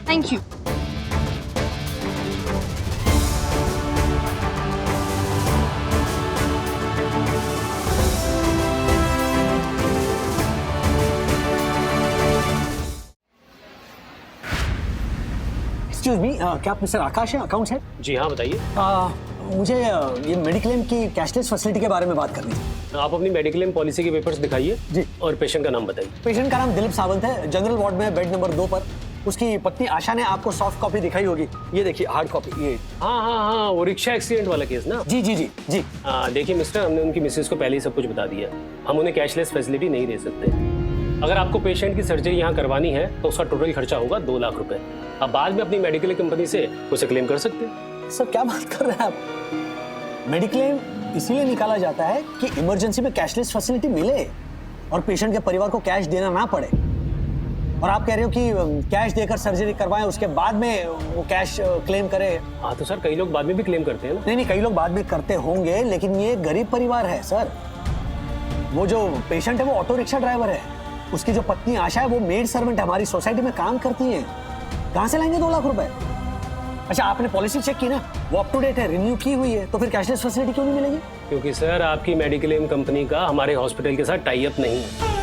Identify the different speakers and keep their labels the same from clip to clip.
Speaker 1: Thank you.
Speaker 2: Excuse me, क्या आप mister आकाश हैं, अकाउंट्स है?
Speaker 3: जी हाँ, बताइए।
Speaker 2: मुझे ये मेडिक्लेम की कैशलेस फैसिलिटी के बारे में बात करनी थी।
Speaker 3: आप अपनी मेडिक्लेम पॉलिसी के पेपर्स दिखाइए
Speaker 2: जी।
Speaker 3: और पेशेंट का नाम बताइए।
Speaker 2: पेशेंट का नाम दिलीप सावंत है, जनरल वार्ड में बेड नंबर 2 पर। उसकी पत्नी आशा ने आपको सॉफ्ट कॉपी दिखाई होगी, ये देखिए हार्ड कॉपी ये।
Speaker 3: हाँ हाँ हाँ, वो रिक्शा एक्सीडेंट वाला केस ना।
Speaker 2: जी जी जी जी।
Speaker 3: देखिए मिस्टर, हमने उनकी मिसेज को पहले ही सब कुछ बता दिया। हम उन्हें कैशलेस फैसिलिटी नहीं दे सकते। अगर आपको पेशेंट की सर्जरी यहाँ करवानी है तो उसका टोटल खर्चा होगा 2 लाख रुपए। आप बाद में अपनी मेडिकल कंपनी से उसे क्लेम कर सकते हैं।
Speaker 2: सर क्या बात कर रहे हैं आप? मेडिक्लेम इसीलिए निकाला जाता है कि इमरजेंसी में कैशलेस फैसिलिटी मिले और पेशेंट के परिवार को कैश देना ना पड़े। और आप कह रहे हो कि कैश देकर सर्जरी करवाएं, उसके बाद में वो कैश क्लेम करे।
Speaker 3: हाँ तो सर, कई लोग बाद में भी क्लेम करते हैं ना।
Speaker 2: नहीं, कई लोग बाद में करते होंगे, लेकिन ये गरीब परिवार है सर। वो जो पेशेंट है वो ऑटो रिक्शा ड्राइवर है, उसकी जो पत्नी आशा है वो मेड सर्वेंट हमारी सोसाइटी में काम करती है। कहाँ से लाएंगे 2 लाख रुपए? अच्छा, आपने पॉलिसी चेक की ना, वो अप टू डेट है, रिन्यू की हुई है, तो फिर कैशलेस फैसिलिटी क्यों नहीं मिलेगी?
Speaker 3: क्योंकि सर आपकी मेडिक्लेम कंपनी का हमारे हॉस्पिटल के साथ टाई अप नहीं है।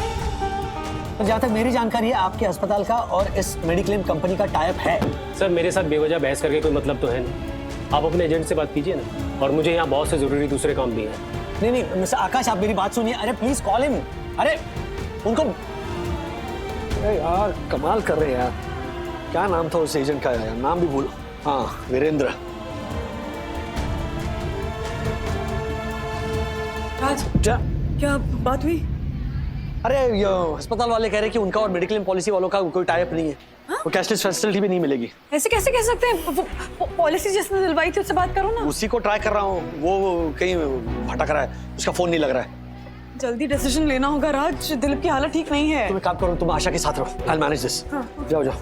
Speaker 2: तो जहाँ तक मेरी जानकारी है, आपके अस्पताल का और इस मेडिक्लेम कंपनी का टाई अप है।
Speaker 3: सर मेरे साथ बेवजह बहस करके कोई मतलब तो है नहीं। आप अपने एजेंट से बात कीजिए ना, और मुझे यहाँ बहुत से जरूरी दूसरे काम भी हैं।
Speaker 2: नहीं मिस्टर आकाश, आप मेरी बात सुनिए। अरे प्लीज कॉल हिम। अरे उनको, अरे यार कमाल कर रहे हैं यार। क्या नाम था उस एजेंट का यार, नाम भी भूलो। हाँ, वीरेंद्र।
Speaker 4: राज, क्या बात हुई?
Speaker 2: अरे ये अस्पताल वाले कह रहे हैं कि उनका और मेडिक्लेम पॉलिसी वालों का कोई टाई अप नहीं है। वो कैशलेस फैसिलिटी भी नहीं मिलेगी।
Speaker 4: ऐसे कैसे कह सकते हैं? वो पॉलिसी जिसने दिलवाई थी उससे बात करो ना।
Speaker 2: उसी को ट्राई कर रहा हूँ, वो कहीं भटक रहा है, उसका फोन नहीं लग रहा है।
Speaker 4: जल्दी डिसीजन लेना होगा राज, दिलीप की हालत ठीक नहीं है।
Speaker 2: तुम एक काम करो, तुम आशा के साथ रहो, आई विल मैनेज दिस। जाओ जाओ।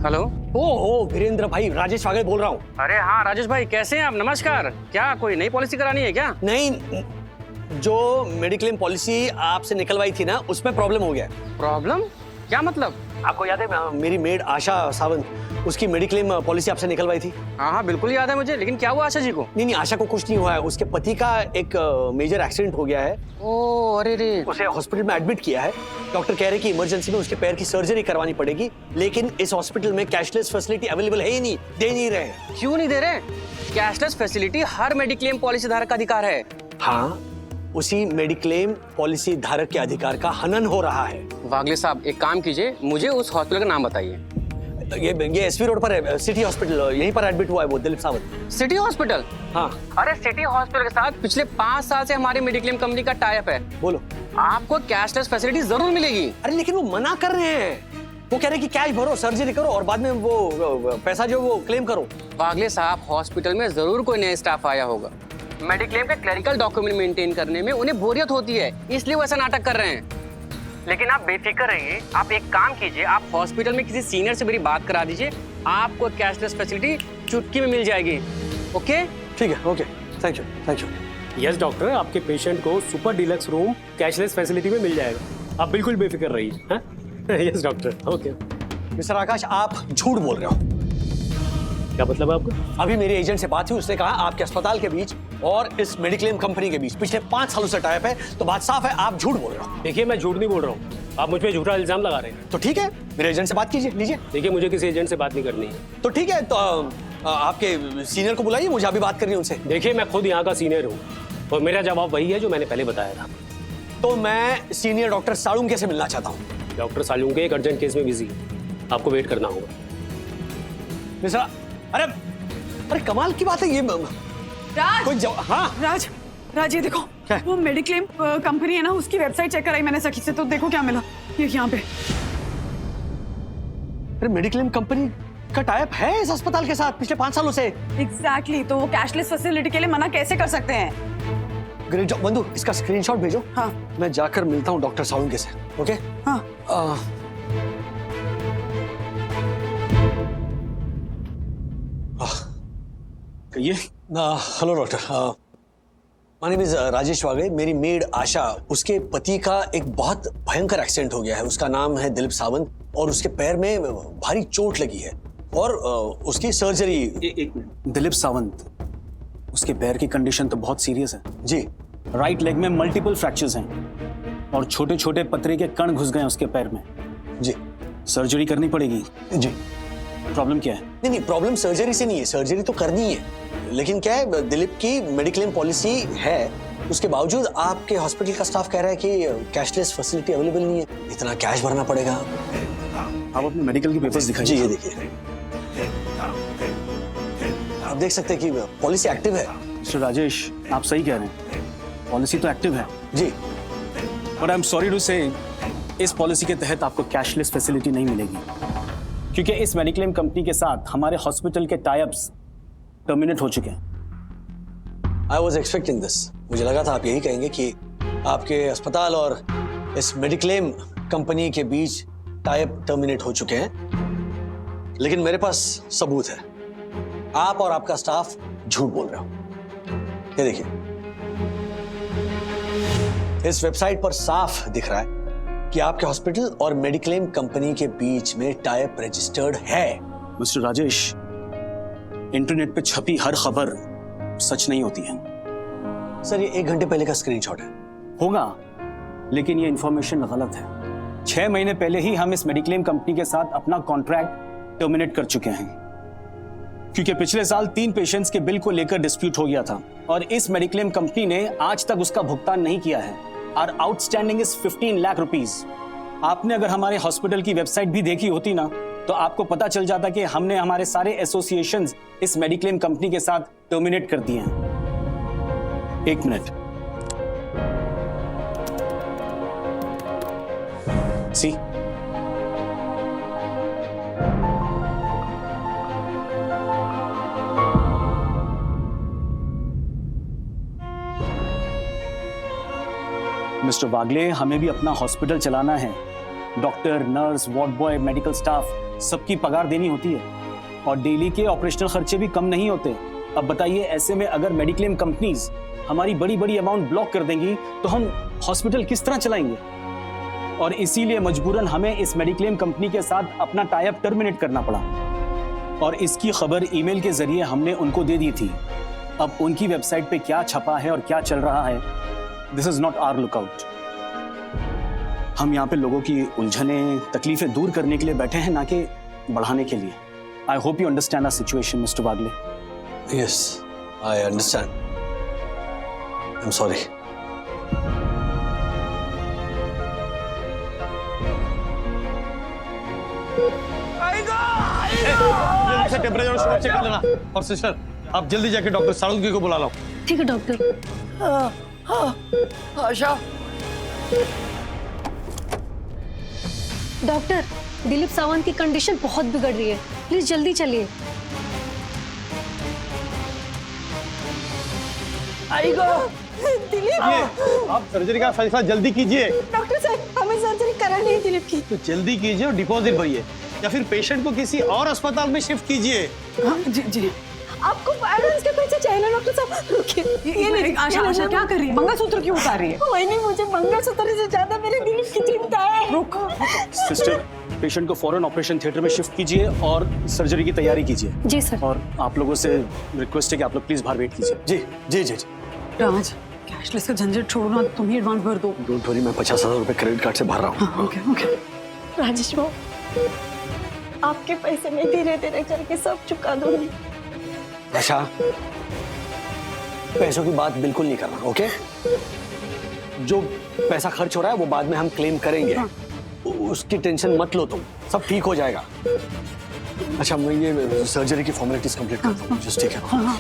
Speaker 5: हेलो।
Speaker 2: ओ वीरेंद्र भाई, राजेश वागले बोल रहा हूँ।
Speaker 5: अरे हाँ राजेश भाई, कैसे हैं आप? नमस्कार। क्या कोई नई पॉलिसी करानी है क्या?
Speaker 2: नहीं, जो मेडिक्लेम पॉलिसी आपसे निकलवाई थी ना, उसमें प्रॉब्लम हो गया।
Speaker 5: प्रॉब्लम? क्या मतलब?
Speaker 2: आपको याद है मेरी मेड आशा सावंत, उसकी मेडिक्लेम पॉलिसी आपसे निकलवाई थी?
Speaker 5: हाँ हाँ बिल्कुल याद है मुझे, लेकिन क्या हुआ आशा जी को?
Speaker 2: नहीं, आशा को कुछ नहीं हुआ है। उसके पति का एक मेजर एक्सीडेंट हो गया है।
Speaker 5: ओह अरे रे।
Speaker 2: उसे हॉस्पिटल में एडमिट किया है। डॉक्टर कह रहे कि इमरजेंसी में उसके पैर की सर्जरी करवानी पड़ेगी, लेकिन इस हॉस्पिटल में कैशलेस फैसिलिटी अवेलेबल है ही नहीं, दे नहीं रहे।
Speaker 5: क्यों नहीं दे रहे? कैशलेस फैसिलिटी हर मेडिक्लेम पॉलिसी धारक का अधिकार है।
Speaker 2: हाँ, उसी मेडिक्लेम पॉलिसी धारक के अधिकार का हनन हो रहा है।
Speaker 5: वागले साहब एक काम कीजिए, मुझे उस हॉस्पिटल का नाम बताइए।
Speaker 2: ये एसवी रोड पर है, सिटी हॉस्पिटल, यहीं पर एडमिट हुआ है वो दिलीप सावंत।
Speaker 5: City hospital?
Speaker 2: हाँ।
Speaker 5: अरे सिटी हॉस्पिटल के साथ पिछले 5 साल से हमारी मेडिक्लेम कंपनी का टाई अप है।
Speaker 2: बोलो।
Speaker 5: आपको कैशलेस फैसिलिटी जरूर मिलेगी।
Speaker 2: अरे लेकिन वो मना कर रहे हैं। वो कह रहे कि कैश भरो, सर्जरी करो और बाद में वो पैसा जो वो क्लेम करो।
Speaker 5: वागले साहब, हॉस्पिटल में जरूर कोई नया स्टाफ आया होगा। मेडिक्लेम के क्लरिकल डॉक्यूमेंट मेंटेन करने में उन्हें बोरियत होती है, इसलिए वो ऐसा नाटक कर रहे हैं। लेकिन आप बेफिक्र रहिए, आप एक काम कीजिए, आप हॉस्पिटल में किसी सीनियर से मेरी बात करा दीजिए, आपको कैशलेस फैसिलिटी चुटकी में मिल जाएगी। ओके?
Speaker 2: ठीक है, okay, thank you, thank you.
Speaker 3: Yes doctor, आपके पेशेंट को super deluxe room cashless facility में मिल जाएगा। आप बिल्कुल बेफिक्र रहिए। Yes doctor, okay.
Speaker 2: मिस्टर आकाश, आप झूठ बोल रहे हो।
Speaker 3: क्या मतलब है आपका?
Speaker 2: अभी मेरे एजेंट से बात हुई, उसने कहा आपके अस्पताल के बीच और इस मेडिक्लेम कंपनी के बीच पिछले 5 सालों से टाई अप है, तो बात साफ है, आप झूठ बोल रहे हो।
Speaker 3: देखिए मैं झूठ नहीं बोल रहा हूँ, आप मुझ पे झूठा इल्जाम लगा रहे हैं।
Speaker 2: तो ठीक है, मेरे एजेंट से बात कीजिए, लीजिए।
Speaker 3: देखिए मुझे किसी एजेंट से बात नहीं करनी है।
Speaker 2: तो ठीक है, तो आपके सीनियर को बुलाइए, मुझे अभी बात करनी है उनसे।
Speaker 3: देखिए मैं खुद यहाँ का सीनियर हूँ और मेरा जवाब वही है जो मैंने पहले बताया था।
Speaker 2: तो मैं सीनियर डॉक्टर सालुंके से मिलना चाहता हूँ।
Speaker 3: डॉक्टर सालुंके एक अर्जेंट केस में बिजी है, आपको वेट करना होगा।
Speaker 2: मिस्टर, अरे कमाल की बात है ये।
Speaker 4: राज,
Speaker 2: कोई हाँ
Speaker 4: राज ये देखो,
Speaker 2: क्या?
Speaker 4: वो मेडिक्लेम कंपनी है ना, उसकी वेबसाइट चेक कराई मैंने सखी से, तो देखो क्या मिला। ये यहाँ पे।
Speaker 2: अरे मेडिक्लेम कंपनी का टाई अप है इस अस्पताल के साथ पिछले 5 सालों से।
Speaker 4: एग्जैक्टली, तो वो कैशलेस फैसिलिटी के लिए मना कैसे कर सकते हैं?
Speaker 2: ग्रेट जॉब बंधु, इसका स्क्रीनशॉट भेजो।
Speaker 4: हाँ।
Speaker 2: मैं जाकर मिलता हूँ डॉक्टर सालुंके से। ओके?
Speaker 4: हाँ।
Speaker 2: ये hello doctor, my name is Rajesh Wagle. मेरी मेड आशा, उसके पति का एक बहुत भयंकर एक्सीडेंट हो गया है। उसका नाम है दिलीप सावंत और उसके पैर में भारी चोट लगी है और उसकी सर्जरी।
Speaker 1: एक मिनट। दिलीप सावंत, उसके पैर की कंडीशन तो बहुत सीरियस है
Speaker 2: जी।
Speaker 1: राइट लेग में मल्टीपल फ्रैक्चर्स हैं और छोटे छोटे पतरे के कण घुस गए उसके पैर में।
Speaker 2: जी
Speaker 1: सर्जरी करनी पड़ेगी।
Speaker 2: जी।
Speaker 1: प्रॉब्लम क्या है?
Speaker 2: नहीं, प्रॉब्लम सर्जरी से नहीं है, सर्जरी तो करनी है, लेकिन क्या है, दिलीप की मेडिक्लेम पॉलिसी है, उसके बावजूद आपके हॉस्पिटल का स्टाफ कह रहा है कि कैशलेस फैसिलिटी अवेलेबल नहीं है, इतना कैश भरना पड़ेगा।
Speaker 1: आप अपने मेडिकल के पेपर्स दिखाइए।
Speaker 2: जी ये देखिए, आप देख सकते हैं कि पॉलिसी एक्टिव है।
Speaker 1: मिस्टर राजेश, आप सही कह रहे हैं, पॉलिसी तो एक्टिव है,
Speaker 2: जी।
Speaker 1: But I am sorry to say इस पॉलिसी के तहत आपको कैशलेस फैसिलिटी नहीं मिलेगी, क्योंकि इस मेडिक्लेम कंपनी के साथ हमारे हॉस्पिटल के टाई-अप्स टर्मिनेट हो चुके हैं।
Speaker 2: I was expecting this. मुझे लगा था आप यही कहेंगे कि आपके अस्पताल और इस मेडिक्लेम कंपनी के बीच टाई-अप टर्मिनेट हो चुके हैं, लेकिन मेरे पास सबूत है। आप और आपका स्टाफ झूठ बोल रहे हो। ये देखिए, इस वेबसाइट पर साफ दिख रहा है कि आपके हॉस्पिटल और मेडिक्लेम कंपनी के बीच में टाई-अप रजिस्टर्ड है।
Speaker 1: मिस्टर राजेश, इंटरनेट पे छपी हर खबर सच नहीं होती है।
Speaker 2: सर, ये 1 घंटे पहले का स्क्रीनशॉट है।
Speaker 1: होगा, लेकिन ये इंफॉर्मेशन गलत है। 6 महीने पहले ही हम इस मेडिक्लेम कंपनी के साथ अपना कॉन्ट्रैक्ट टर्मिनेट कर चुके हैं, क्योंकि पिछले साल 3 पेशेंट्स के बिल को लेकर डिस्प्यूट हो गया था और इस मेडिक्लेम कंपनी ने आज तक उसका भुगतान नहीं किया है। Our outstanding is 15 lakh rupees. आपने अगर हमारे हॉस्पिटल की वेबसाइट भी देखी होती ना, तो आपको पता चल जाता कि हमने हमारे सारे एसोसिएशंस इस मेडिक्लेम कंपनी के साथ टर्मिनेट कर दिए हैं। 1 मिनट। सी, मिस्टर वागले, हमें भी अपना हॉस्पिटल चलाना है। Doctor, nurse, ward boy, medical staff, सबकी पगार देनी होती है और डेली के ऑपरेशनल खर्चे भी कम नहीं होते। अब बताइए, ऐसे में अगर मेडिक्लेम कंपनीज हमारी बड़ी बड़ी अमाउंट ब्लॉक कर देंगी तो हम हॉस्पिटल किस तरह चलाएंगे? और इसीलिए मजबूरन हमें इस मेडिक्लेम कंपनी के साथ अपना टाई-अप टर्मिनेट करना पड़ा और इसकी खबर ईमेल के जरिए हमने उनको दे दी थी। अब उनकी वेबसाइट पे क्या छपा है और क्या चल रहा है, this is not our lookout. हम यहाँ पे लोगों की उलझने, तकलीफें दूर करने के लिए बैठे हैं, ना कि बढ़ाने के लिए। I hope you understand our situation mister Wagle.
Speaker 2: Yes, I understand. I am sorry.
Speaker 6: Temperature check कर लेना और सिस्टर आप जल्दी जाके डॉक्टर सारुंगी को बुला लो।
Speaker 7: ठीक है डॉक्टर।
Speaker 4: आशा,
Speaker 7: डॉक्टर, दिलीप सावंत की कंडीशन बहुत बिगड़ रही है, प्लीज जल्दी चलिए।
Speaker 4: दिलीप,
Speaker 6: आप सर्जरी का फैसला जल्दी कीजिए।
Speaker 4: डॉक्टर साहब, हमें सर्जरी करानी है दिलीप की।
Speaker 6: तो जल्दी कीजिए और डिपॉजिट भरिए या फिर पेशेंट को किसी और अस्पताल में शिफ्ट कीजिए।
Speaker 4: हाँ, जी जी।
Speaker 7: आपको एडवांस के पैसे चाहिए ना डॉक्टर साहब? रुकिए।
Speaker 4: ये नहीं, आशा, आशा क्या कर रही है? मंगलसूत्र क्यों उतार रही है?
Speaker 7: कोई नहीं, मुझे मंगलसूत्र से ज्यादा मेरे दिलीप की चिंता है।
Speaker 4: रुक।
Speaker 1: सिस्टर, पेशेंट को फौरन ऑपरेशन थिएटर में शिफ्ट कीजिए और सर्जरी की तैयारी कीजिए।
Speaker 7: जी सर।
Speaker 1: और आप लोगों से रिक्वेस्ट है कि आप लोग प्लीज बाहर वेट कीजिए।
Speaker 2: जी जी जी जी।
Speaker 4: राज, कैशलेस का झंझट छोड़ो ना, तुम ही एडवांस भर दो।
Speaker 2: डोंट वरी, मैं 50,000 रुपए क्रेडिट कार्ड से भर रहा हूँ।
Speaker 4: हाँ, ओके ओके।
Speaker 7: राजेश बाबू, आपके पैसे मैं धीरे धीरे करके सब चुका दूंगी।
Speaker 2: आशा, पैसों की बात बिल्कुल नहीं करना, ओके? जो पैसा खर्च हो रहा है वो बाद में हम क्लेम करेंगे। उसकी टेंशन मत लो तुम, सब ठीक हो जाएगा। अच्छा, मैं ये सर्जरी की फॉर्मेलिटीज कंप्लीट करता हूँ, जस्ट ठीक है?
Speaker 4: हाँ हाँ,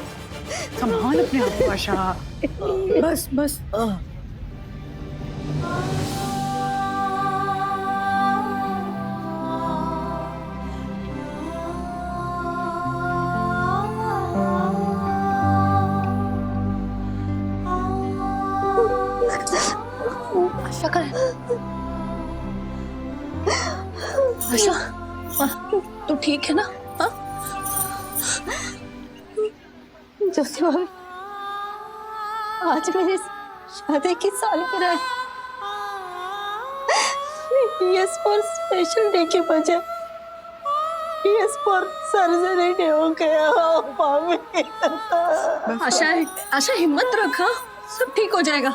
Speaker 4: संभाल अपने आप को आशा। बस बस।
Speaker 7: आशा कर। आशा, तू ठीक है ना? हाँ? जोशी भाभी, आज मेरी शादी की सालगिरह है। यस फॉर स्पेशल डे के बजाय यस फॉर सर्जरी डे हो गया। भाभी
Speaker 8: आशा हिम्मत रखा, सब ठीक हो जाएगा।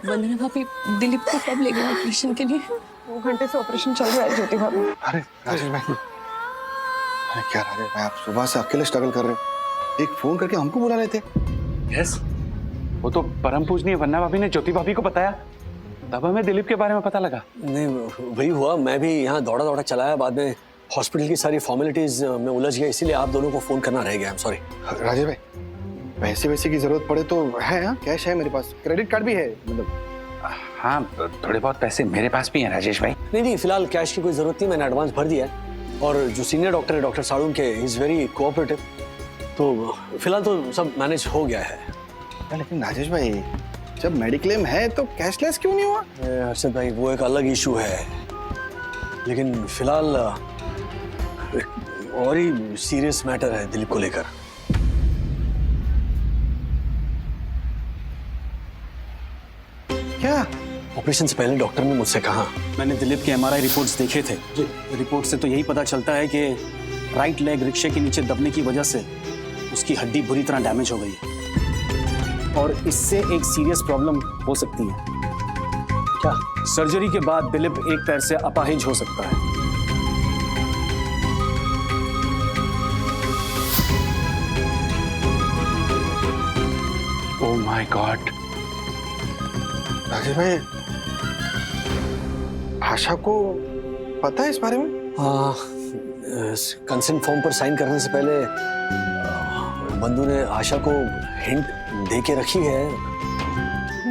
Speaker 8: वंदना भाभी दिलीप को कब ले गए ऑपरेशन के लिए?
Speaker 4: 2 घंटे से ऑपरेशन चल रहा है ज्योति भाभी।
Speaker 9: अरे राजेश भाई, अरे क्या राजेश भाई, आप सुबह से अकेले स्ट्रगल कर रहे हो, एक फोन करके हमको बुला लेते।
Speaker 10: यस, वो तो परम पूजनीय वंदना भाभी ने ज्योति भाभी को बताया, तब हमें दिलीप के बारे में पता लगा।
Speaker 2: नहीं वही हुआ, मैं भी यहाँ दौड़ा दौड़ा चलाया, बाद में हॉस्पिटल की सारी फॉर्मेलिटीज में उलझ गया, इसीलिए आप दोनों को फोन करना रह गया। आई एम सॉरी।
Speaker 9: राजेश भाई, पैसे वैसे की जरूरत पड़े तो है, हाँ कैश है मेरे पास, क्रेडिट कार्ड भी है, मतलब
Speaker 10: हाँ थोड़े बहुत पैसे मेरे पास भी हैं राजेश भाई।
Speaker 2: नहीं फिलहाल कैश की कोई जरूरत नहीं, मैंने एडवांस भर दिया है। और जो सीनियर डॉक्टर है डॉक्टर साड़ू के, इज वेरी कोऑपरेटिव, तो फिलहाल तो सब मैनेज हो गया है।
Speaker 9: लेकिन राजेश भाई, जब मेडिक्लेम है तो कैशलेस क्यों नहीं हुआ?
Speaker 2: हर्षद भाई, वो एक अलग इशू है, लेकिन फिलहाल और ही सीरियस मैटर है दिलीप को लेकर।
Speaker 9: क्या?
Speaker 2: ऑपरेशन से पहले डॉक्टर ने मुझसे कहा,
Speaker 1: मैंने दिलीप के MRI रिपोर्ट्स देखे थे। रिपोर्ट से तो यही पता चलता है कि राइट लेग रिक्शे के नीचे दबने की वजह से उसकी हड्डी बुरी तरह डैमेज हो गई है और इससे एक सीरियस प्रॉब्लम हो सकती है।
Speaker 2: क्या?
Speaker 1: सर्जरी के बाद दिलीप एक पैर से अपाहिज हो सकता है।
Speaker 10: Oh my God.
Speaker 9: राजेश भाई, आशा को पता है इस बारे में?
Speaker 2: कंसेंट फॉर्म पर साइन करने से पहले बंधु ने आशा को हिंट दे के रखी है।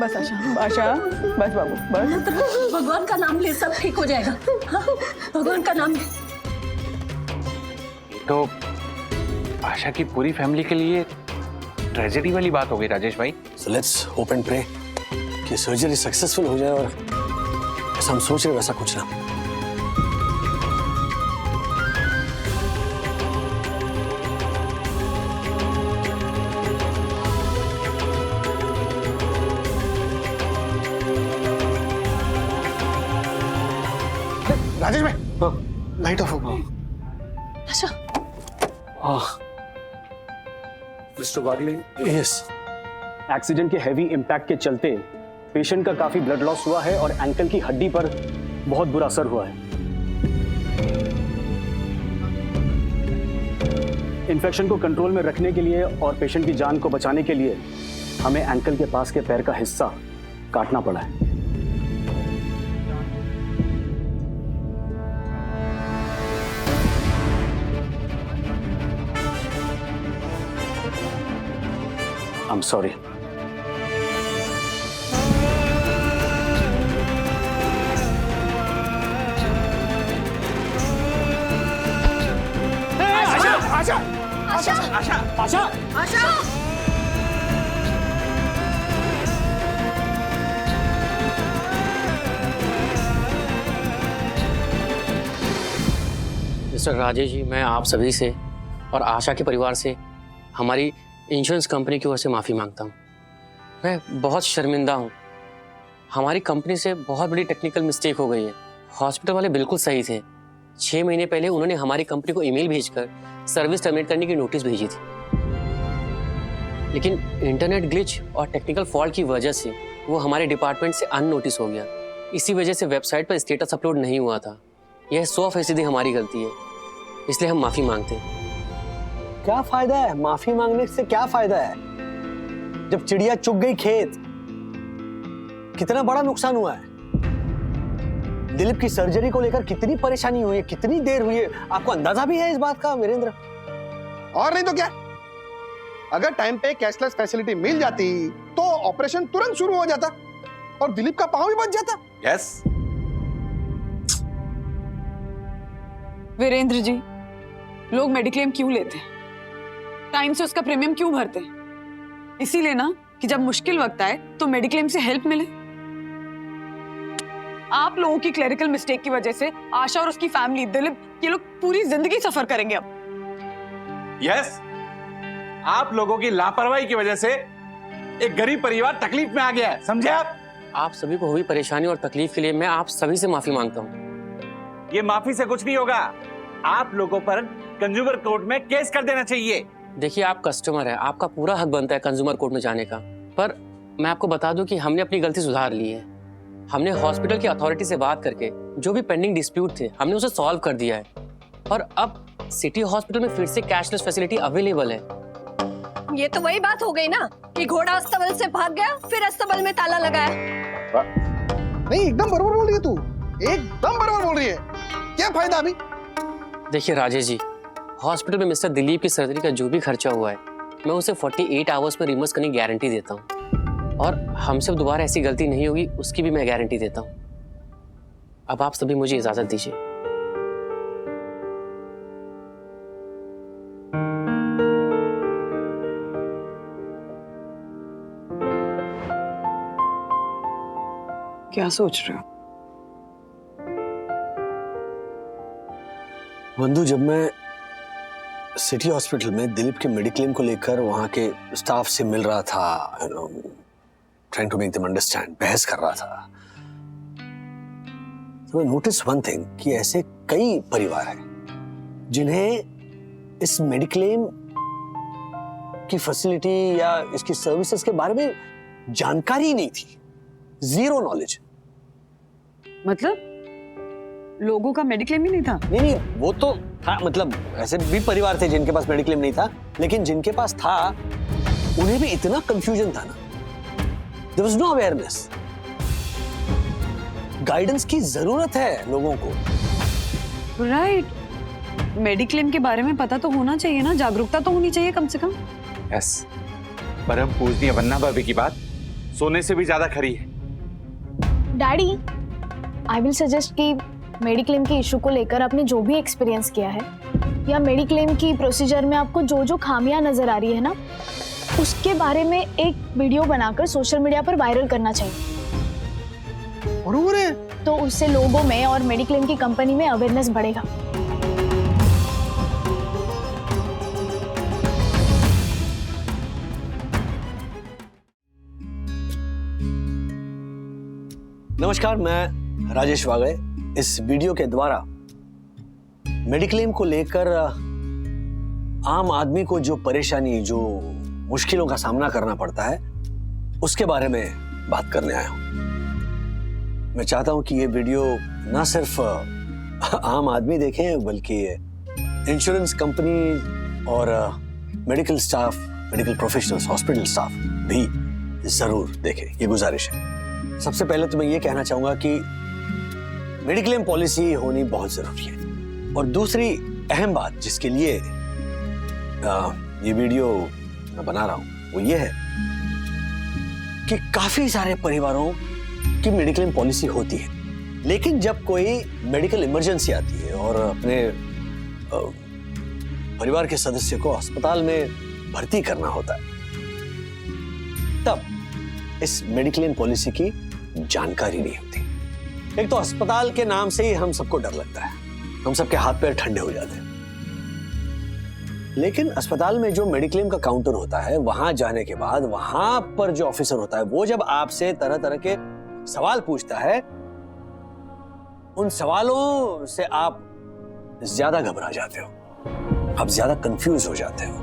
Speaker 4: बस आशा बस बाबू बस।
Speaker 8: भगवान का नाम ले, सब ठीक हो जाएगा। हाँ, भगवान का नाम ले।
Speaker 10: तो आशा की पूरी फैमिली के लिए ट्रेजेडी वाली बात हो गई राजेश भाई।
Speaker 2: So let's hope and pray कि सर्जरी सक्सेसफुल हो जाए और ऐसा हम सोच रहे वैसा कुछ ना।
Speaker 9: राजेश भाई, लाइट ऑफ हो गई।
Speaker 8: आशा,
Speaker 1: मिस्टर वागले,
Speaker 2: यस,
Speaker 1: एक्सीडेंट के हैवी इम्पैक्ट के चलते पेशेंट का काफी ब्लड लॉस हुआ है और एंकल की हड्डी पर बहुत बुरा असर हुआ है। इन्फेक्शन को कंट्रोल में रखने के लिए और पेशेंट की जान को बचाने के लिए हमें एंकल के पास के पैर का हिस्सा काटना पड़ा है। I'm sorry.
Speaker 5: Mister Rajesh ji, मैं आप सभी से और आशा के परिवार से हमारी इंश्योरेंस कंपनी की ओर से माफ़ी मांगता हूँ। मैं बहुत शर्मिंदा हूँ। हमारी कंपनी से बहुत बड़ी टेक्निकल मिस्टेक हो गई है। हॉस्पिटल वाले बिल्कुल सही थे। 6 महीने पहले उन्होंने हमारी कंपनी को ईमेल भेजकर सर्विस टर्मिनेट करने की नोटिस भेजी थी, लेकिन इंटरनेट ग्लिच और टेक्निकल फॉल्ट की वजह से वो हमारे डिपार्टमेंट से अननोटिस हो गया। इसी वजह से वेबसाइट पर स्टेटस अपलोड नहीं हुआ था। यह 100% हमारी गलती है, इसलिए हम माफ़ी मांगते हैं।
Speaker 2: क्या फायदा है माफी मांगने से? क्या फायदा है जब चिड़िया चुग गई खेत? कितना बड़ा नुकसान हुआ है। दिलीप की सर्जरी को लेकर कितनी परेशानी हुई है, कितनी देर हुई है, आपको अंदाजा भी है इस बात का वीरेंद्र?
Speaker 9: और नहीं तो क्या, अगर टाइम पे कैशलेस फैसिलिटी मिल जाती तो ऑपरेशन तुरंत शुरू हो जाता और दिलीप का पांव भी बच जाता।
Speaker 10: यस।
Speaker 4: वीरेंद्र जी, लोग मेडिक्लेम क्यों लेते हैं? टाइम से उसका प्रीमियम क्यों भरते हैं? इसीलिए ना कि जब मुश्किल वक्त आए तो मेडिक्लेम से हेल्प मिले। आप लोगों की क्लरिकल मिस्टेक की वजह से आशा और उसकी फैमिली, दिलीप, ये लोग पूरी जिंदगी सफर करेंगे अब।
Speaker 10: यस, आप लोगों की लापरवाही की वजह से एक गरीब परिवार तकलीफ में आ गया है, समझे
Speaker 5: आप सभी को हुई परेशानी और तकलीफ के लिए मैं आप सभी से माफी मांगता हूँ।
Speaker 10: ये माफी से कुछ नहीं होगा, आप लोगों पर कंज्यूमर कोर्ट में केस कर देना चाहिए।
Speaker 5: देखिए, आप कस्टमर है, आपका पूरा हक बनता है कंज्यूमर कोर्ट में जाने का, पर मैं आपको बता दूं कि हमने अपनी गलती सुधार ली है। हमने हॉस्पिटल की अथॉरिटी से बात करके जो भी पेंडिंग डिस्प्यूट थे हमने उसे सॉल्व कर दिया है, और अब सिटी हॉस्पिटल में फिर से कैशलेस फैसिलिटी अवेलेबल है।
Speaker 8: ये तो वही बात हो गई ना कि घोड़ा अस्तबल से भाग गया, फिर अस्तबल में ताला लगाया।
Speaker 9: नहीं, एकदम बराबर बोल रही है तू, एकदम बराबर बोल रही है। क्या फायदा अभी?
Speaker 5: देखिए राजेश जी, हॉस्पिटल में मिस्टर दिलीप की सर्जरी का जो भी खर्चा हुआ है मैं उसे 48 आवर्स में रिमर्स करने की गारंटी देता हूँ, और हमसे दोबारा ऐसी गलती नहीं होगी उसकी भी मैं गारंटी देता हूँ। अब आप सभी मुझे इजाजत दीजिए।
Speaker 4: क्या सोच रहे हो?
Speaker 2: बंधु, जब मैं सिटी हॉस्पिटल में दिलीप के मेडिक्लेम को लेकर वहां के स्टाफ से मिल रहा था, trying to make them understand, बहस कर रहा था, तो मैं नोटिस वन थिंग कि ऐसे कई परिवार हैं जिन्हें इस मेडिक्लेम की फैसिलिटी या इसकी सर्विसेज के बारे में जानकारी नहीं थी, जीरो नॉलेज।
Speaker 4: मतलब लोगों का मेडिक्लेम ही नहीं था?
Speaker 2: नहीं, वो तो था, मतलब ऐसे भी परिवार थे जिनके पास मेडिक्लेम नहीं था, लेकिन जिनके पास था उन्हें भी इतना कंफ्यूजन था ना, there was no awareness. Guidance की जरूरत है लोगों को।
Speaker 4: राइट, मेडिक्लेम के बारे में पता तो होना चाहिए ना, जागरूकता तो होनी चाहिए कम से कम।
Speaker 10: यस, परम पूजनीय वन्ना भाभी की बात सोने से भी ज्यादा खरी है।
Speaker 11: डैडी, आई विल सजेस्ट कि मेडिक्लेम के इशू को लेकर आपने जो भी एक्सपीरियंस किया है या मेडिक्लेम की प्रोसीजर में आपको जो जो खामियां नजर आ रही है ना, उसके बारे में एक वीडियो बनाकर सोशल मीडिया पर वायरल करना चाहिए।
Speaker 9: बरोबर है।
Speaker 11: तो उससे लोगों में और मेडिक्लेम की कंपनी में अवेयरनेस बढ़ेगा।
Speaker 2: नमस्कार, मैं राजेश वागड़े। इस वीडियो के द्वारा मेडिक्लेम को लेकर आम आदमी को जो परेशानी, जो मुश्किलों का सामना करना पड़ता है, उसके बारे में बात करने आया हूं। मैं चाहता हूं कि ये वीडियो ना सिर्फ आम आदमी देखें, बल्कि इंश्योरेंस कंपनी और medical staff, medical professionals, hospital staff भी जरूर देखें, ये गुजारिश है। सबसे पहले तो मैं ये कहना चाहूंगा कि मेडिक्लेम पॉलिसी होनी बहुत जरूरी है, और दूसरी अहम बात जिसके लिए ये वीडियो मैं बना रहा हूं वो ये है कि काफी सारे परिवारों की मेडिक्लेम पॉलिसी होती है, लेकिन जब कोई मेडिकल इमरजेंसी आती है और अपने परिवार के सदस्य को अस्पताल में भर्ती करना होता है, तब इस मेडिक्लेम पॉलिसी की जानकारी नहीं होती। एक तो अस्पताल के नाम से ही हम सबको डर लगता है, हम सबके हाथ पैर ठंडे हो जाते हैं। लेकिन अस्पताल में जो मेडिक्लेम का काउंटर होता है, वहां जाने के बाद वहां पर जो ऑफिसर होता है, वो जब आपसे तरह तरह के सवाल पूछता है, उन सवालों से आप ज्यादा घबरा जाते हो, आप ज्यादा कंफ्यूज हो जाते हो।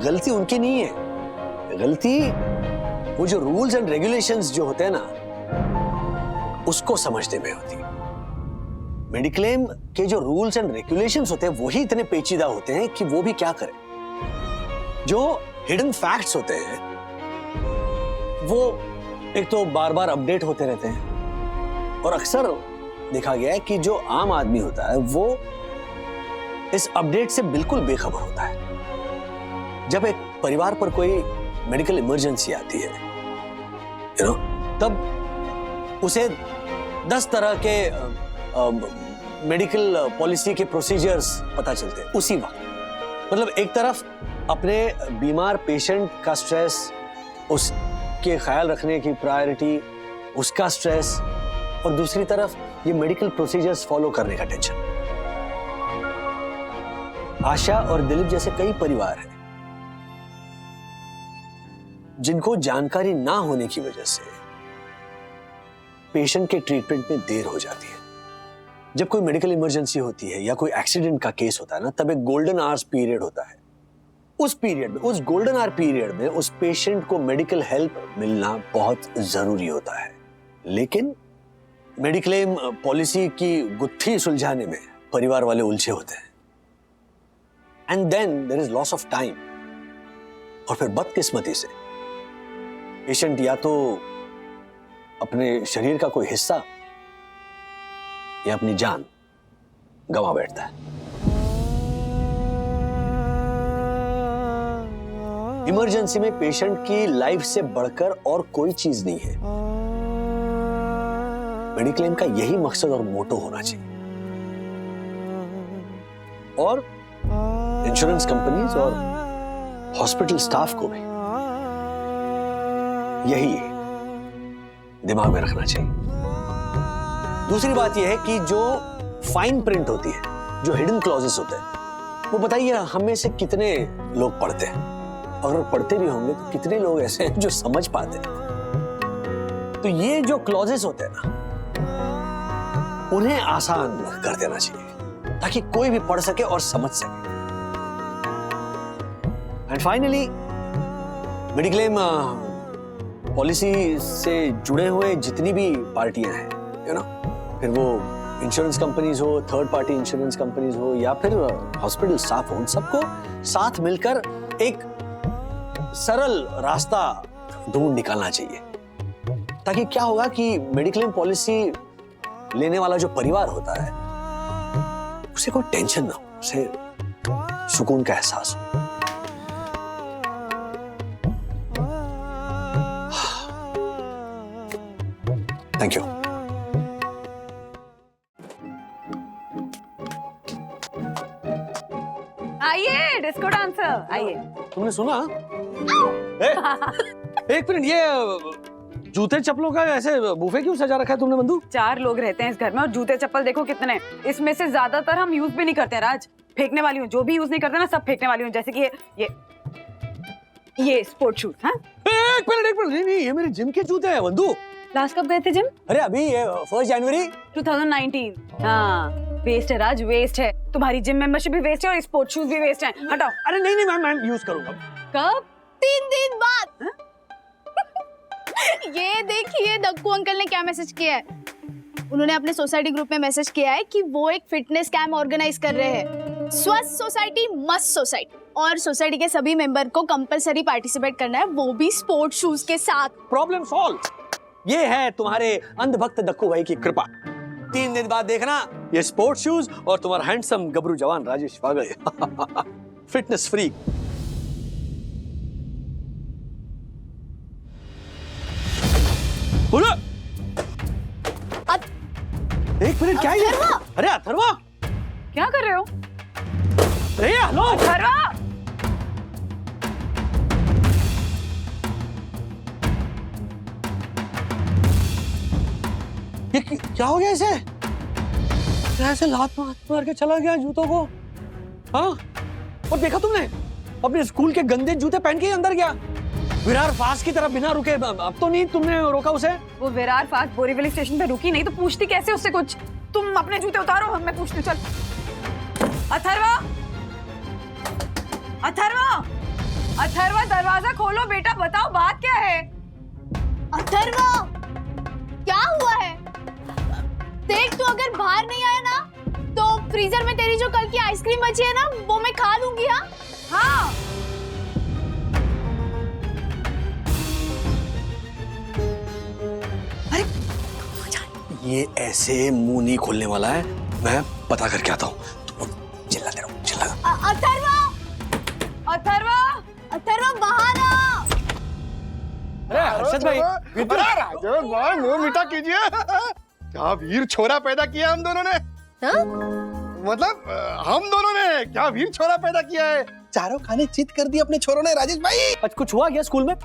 Speaker 2: गलती उनकी नहीं है, गलती वो जो रूल्स एंड रेगुलेशंस जो होते हैं ना, उसको समझने में होती है। मेडिक्लेम के जो रूल्स एंड रेगुलेशंस होते हैं वही इतने पेचीदा होते हैं कि वो भी क्या करें। जो हिडन फैक्ट्स होते हैं वो एक तो बार बार अपडेट होते रहते हैं, और अक्सर देखा गया है कि जो आम आदमी होता है वो इस अपडेट से बिल्कुल बेखबर होता है। जब एक परिवार पर कोई मेडिकल इमरजेंसी आती है, तब उसे 10 तरह के मेडिकल पॉलिसी के प्रोसीजर्स पता चलते हैं उसी वक्त। मतलब एक तरफ अपने बीमार पेशेंट का स्ट्रेस, उसके ख्याल रखने की प्रायोरिटी, उसका स्ट्रेस, और दूसरी तरफ ये मेडिकल प्रोसीजर्स फॉलो करने का टेंशन। आशा और दिलीप जैसे कई परिवार हैं जिनको जानकारी ना होने की वजह से पेशेंट के ट्रीटमेंट में देर हो जाती है। जब कोई मेडिकल इमरजेंसी होती है या कोई एक्सीडेंट का केस होता है ना, तब एक गोल्डन आवर्स पीरियड होता है। उस पीरियड में, उस गोल्डन आवर पीरियड में उस पेशेंट को मेडिकल हेल्प मिलना बहुत जरूरी होता है। लेकिन मेडिक्लेम पॉलिसी की गुत्थी सुलझाने में परिवार वाले उलझे होते हैं। And then there is loss of time. और फिर बदकिस्मती से पेशेंट या तो अपने शरीर का कोई हिस्सा या अपनी जान गंवा बैठता है। इमरजेंसी में पेशेंट की लाइफ से बढ़कर और कोई चीज नहीं है। मेडिक्लेम का यही मकसद और मोटो होना चाहिए। और इंश्योरेंस कंपनीज और हॉस्पिटल स्टाफ को भी यही दिमाग में रखना चाहिए। दूसरी बात यह है कि जो फाइन प्रिंट होती है, जो हिडन क्लॉजेस होते हैं, वो बताइए हम में से कितने लोग पढ़ते हैं? अगर पढ़ते भी होंगे तो कितने लोग ऐसे हैं जो समझ पाते हैं? तो ये जो क्लॉजेस होते हैं ना, उन्हें आसान कर देना चाहिए ताकि कोई भी पढ़ सके और समझ सके। एंड फाइनली मेडिक्लेम पॉलिसी से जुड़े हुए जितनी भी पार्टियां हैं, यू नो, फिर वो इंश्योरेंस कंपनीज हो, थर्ड पार्टी इंश्योरेंस कंपनीज हो या फिर हॉस्पिटल स्टाफ हो, उन सबको साथ मिलकर एक सरल रास्ता ढूंढ निकालना चाहिए। ताकि क्या होगा कि मेडिक्लेम पॉलिसी लेने वाला जो परिवार होता है उसे कोई टेंशन ना हो, उसे सुकून का एहसास हो। Thank you.
Speaker 4: आइए डिस्को डांसर, आइए।
Speaker 2: तुमने सुना? एक मिनट, ये जूते चप्पलों का ऐसे बुफे क्यों सजा रखा है तुमने बंधु?
Speaker 4: 4 लोग रहते हैं इस घर में और जूते चप्पल देखो कितने। इसमें से ज्यादातर हम यूज भी नहीं करते राज, फेंकने वाली हूँ। जो भी यूज नहीं करते ना सब फेंकने वाली हूँ। जैसे कि ये स्पोर्ट शूज। हाँ,
Speaker 2: एक मिनट, नहीं, ये मेरे जिम के जूते हैं बंधु।
Speaker 4: लास्ट कब गए थे जिम?
Speaker 2: अरे अभी 1 जनवरी
Speaker 4: 2019। हाँ, वेस्ट है राज, वेस्ट है। तुम्हारी जिम मेंबरशिप भी वेस्ट है और स्पोर्ट शूज भी वेस्ट हैं। हटाओ।
Speaker 2: अरे नहीं मैं यूज करूंगा।
Speaker 4: कब?
Speaker 11: 3 दिन बाद। ये देखिए दक्कू अंकल ने क्या मैसेज किया है। उन्होंने अपने सोसाइटी ग्रुप में मैसेज किया है कि वो एक फिटनेस कैंप ऑर्गेनाइज कर रहे हैं। स्वस्थ सोसाइटी मस्त सोसाइटी, और सोसाइटी के सभी मेंबर को कंपलसरी पार्टिसिपेट करना है, वो भी स्पोर्ट शूज के साथ।
Speaker 2: Problem solve. ये है तुम्हारे अंधभक्त दक्कू भाई की कृपा। 3 दिन बाद देखना ये स्पोर्ट शूज और तुम्हारा हैंडसम गबरू जवान राजेश वागले फिटनेस फ्रीक। बोलो। एक मिनट, क्या है? अरे अथर्वा,
Speaker 4: क्या कर रहे हो?
Speaker 2: अरे हेलो
Speaker 4: अथर्वा,
Speaker 2: ये क्या हो गया इसे? ऐसे लात मार के चला गया जूतों को। हाँ, और देखा तुमने अपने स्कूल के गंदे जूते पहन के अंदर गया विरार फास्ट की तरफ बिना रुके। अब तो नहीं तुमने रोका उसे? वो
Speaker 4: विरार फास्ट बोरीवली स्टेशन पे रुकी नहीं तो पूछती कैसे उससे कुछ? तुम अपने जूते उतारो, मैं पूछती हूँ। चल। अथर्वा, अथर्वा, अथर्वा, दरवाजा खोलो बेटा, बताओ बात क्या है?
Speaker 11: अथर्वा, क्या हुआ है? देख, तू अगर बाहर नहीं आया ना तो फ्रीजर में तेरी जो कल की आइसक्रीम बची है ना वो मैं खा लूंगी। हाँ
Speaker 4: हाँ।
Speaker 2: ये ऐसे मुंह नहीं खोलने वाला है, मैं पता करके आता हूँ। तुम चिल्लाते रहो, चिल्ला।
Speaker 11: अथर्वा, अथर्वा, अथर्वा बाहर आ।
Speaker 2: अरे हर्षद भाई,
Speaker 9: राजेश भाई मुंह मीठा कीजिए। क्या वीर छोरा पैदा किया हम दोनों ने। मतलब हम दोनों ने क्या वीर छोरा पैदा किया है। चारों खाने चित कर दिए अपने छोरों ने। राजेश भाई,
Speaker 2: आज कुछ हुआ क्या स्कूल में?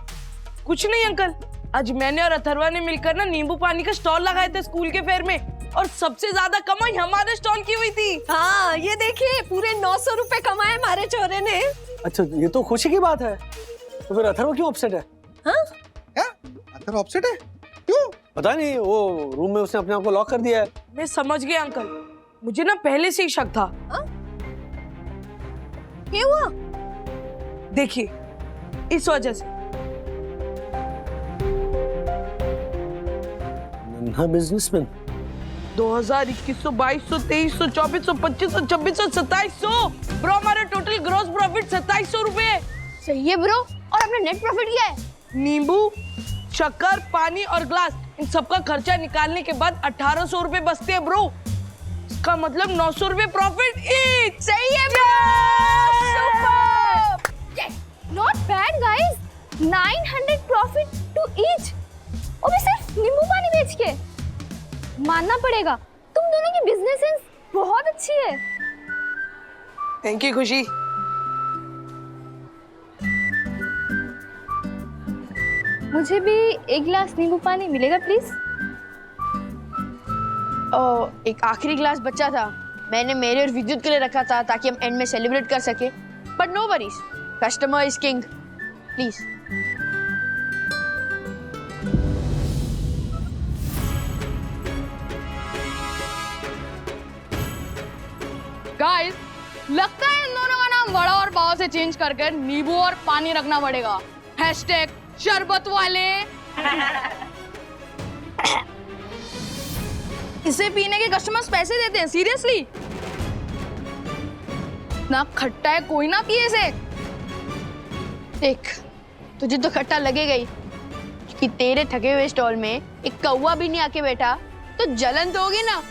Speaker 12: कुछ नहीं अंकल, आज मैंने और अथर्वा ने मिलकर ना नींबू पानी का स्टॉल लगाए थे स्कूल के फेयर में, और सबसे ज्यादा कमाई हमारे स्टॉल की हुई थी।
Speaker 7: हाँ, ये देखिए पूरे 900 रुपए कमाए हमारे छोरे ने।
Speaker 2: अच्छा, ये तो खुशी की बात है। तो फिर अथर्वा क्यों अपसेट है?
Speaker 7: हाँ?
Speaker 9: क्या अथर्व अपसेट है? क्यों?
Speaker 2: पता नहीं, वो रूम में उसने अपने आप को लॉक कर दिया है।
Speaker 12: मैं समझ गया अंकल, मुझे ना पहले से ही शक था।
Speaker 7: क्या हुआ?
Speaker 12: देखिए, इस वजह से।
Speaker 2: नन्हा बिजनेसमैन।
Speaker 12: 2000, 2100, 2200, 2300, 2400, 2500, 2600, 2700। ब्रो हमारा टोटल ग्रॉस प्रॉफिट 2700 रुपए।
Speaker 11: सही है ब्रो। और अपना नेट प्रॉफिट क्या है?
Speaker 12: नींबू, शक्कर, पानी और ग्लास, इन सबका खर्चा निकालने के बाद 1800 रुपए बचते हैं ब्रो। इसका मतलब 900 रुपए प्रॉफिट ईच।
Speaker 11: सही है bro. Not bad guys. 900 profit to each, वो भी सिर्फ नींबू पानी बेच के। मानना पड़ेगा, तुम दोनों की बिजनेस सेंस बहुत अच्छी है।
Speaker 12: थैंक यू खुशी।
Speaker 11: मुझे भी एक गिलास नींबू पानी मिलेगा प्लीज?
Speaker 7: एक आखिरी ग्लास बचा था, मैंने मेरे और विद्युत के लिए रखा था ताकि हम एंड में सेलिब्रेट कर सके। But no worries, customer is king. Please.
Speaker 8: Guys, लगता है इन दोनों का नाम वड़ा और पाव से चेंज करके नींबू और पानी रखना पड़ेगा। हैशटैग शरबत वाले। इसे पीने के कस्टमर्स पैसे देते हैं, सीरियसली? ना खट्टा है, कोई ना पिए इसे।
Speaker 7: देख, तुझे तो खट्टा लगेगा ही, कि तेरे थके हुए स्टॉल में एक कौवा भी नहीं आके बैठा तो जलन तो होगी ना।